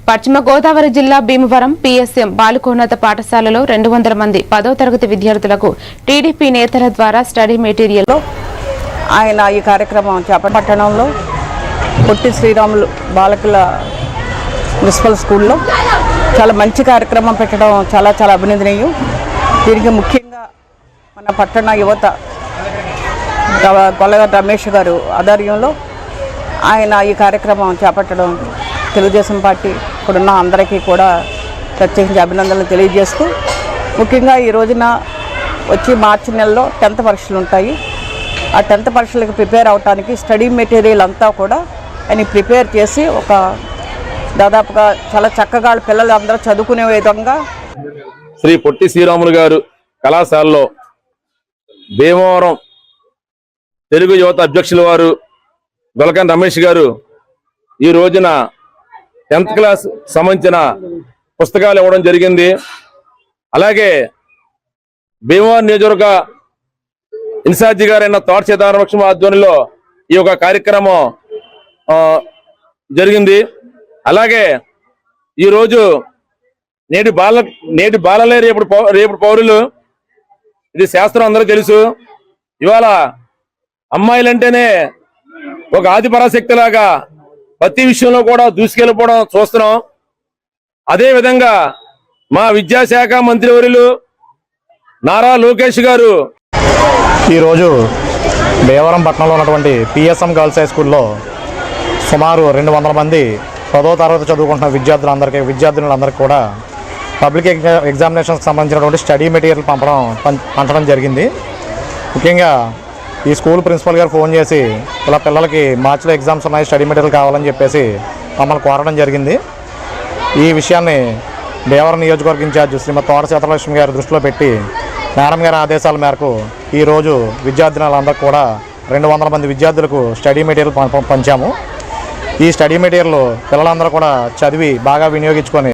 పశ్చిమ గోదావరి జిల్లా భీమవరం పిఎస్ఎం బాలికోన్నత పాఠశాలలో 200 మంది 10వ తరగతి విద్యార్థులకు టీడీపీ నేతల ద్వారా స్టడీ మెటీరియల్ ఆయన ఈ కార్యక్రమం పట్టణంలో పొట్టి శ్రీరాములు బాలకుల మున్సిపల్ స్కూల్లో చాలా మంచి కార్యక్రమం పెట్టడం చాలా అభినందనీయం. దీనికి ముఖ్యంగా మన పట్టణ యువత గొల్లగా రమేష్ గారు ఆధ్వర్యంలో ఆయన ఈ కార్యక్రమం చేపట్టడం తెలుగుదేశం పార్టీ ఇక్కడున్న అందరికీ కూడా ప్రత్యేకించి అభినందనలు తెలియజేస్తూ, ముఖ్యంగా ఈ రోజున వచ్చి మార్చి నెలలో 10th పరీక్షలు ఉంటాయి. ఆ 10th పరీక్షలకు ప్రిపేర్ అవడానికి స్టడీ మెటీరియల్ అంతా కూడా ఆయన ప్రిపేర్ చేసి ఒక దాదాపుగా చాలా చక్కగా పిల్లలు అందరూ చదువుకునే విధంగా శ్రీ పొట్టి శ్రీరాములు గారు కళాశాలలో భీమవరం తెలుగు యువత అధ్యక్షుల వారు గొల్లకాని రమేష్ గారు ఈ రోజున 10th క్లాస్ సంబంధించిన పుస్తకాలు ఇవ్వడం జరిగింది. అలాగే భీమవరం నియోజకవర్గ ఇన్ఛార్జి గారైన తోట సీతారామలక్ష్మి ఆధ్వర్యంలో ఈ యొక్క కార్యక్రమం జరిగింది. అలాగే ఈరోజు నేటి బాలలే రేపు పౌరులు, ఇది శాస్త్రం అందరూ తెలుసు. ఇవాళ అమ్మాయిలంటేనే ఒక ఆదిపరాశక్తి లాగా ప్రతి విషయంలో కూడా దూసుకెళ్ళిపోవడం చూస్తున్నాం. అదేవిధంగా మా విద్యాశాఖ మంత్రివర్యులు నారా లోకేష్ గారు ఈరోజు భీమవరం పట్టణంలో ఉన్నటువంటి పిఎస్ఎం గర్ల్స్ హై స్కూల్లో సుమారు 200 మంది 10వ తరగతి చదువుకుంటున్న విద్యార్థులందరికీ కూడా పబ్లిక్ ఎగ్జామినేషన్కి సంబంధించినటువంటి స్టడీ మెటీరియల్ పంచడం జరిగింది. ముఖ్యంగా ఈ స్కూల్ ప్రిన్సిపల్ గారు ఫోన్ చేసి ఇలా పిల్లలకి మార్చిలో ఎగ్జామ్స్ ఉన్నాయి, స్టడీ మెటీరియల్ కావాలని చెప్పేసి మమ్మల్ని కోరడం జరిగింది. ఈ విషయాన్ని భీమవరం నియోజకవర్గ ఇన్ఛార్జ్ శ్రీమతి తోట సీతారామలక్ష్మి గారి దృష్టిలో పెట్టి మేడం గారి ఆదేశాల మేరకు ఈరోజు విద్యార్థినులందరికీ కూడా 200 మంది విద్యార్థులకు స్టడీ మెటీరియల్ పంచాము. ఈ స్టడీ మెటీరియల్ పిల్లలందరూ కూడా చదివి బాగా వినియోగించుకొని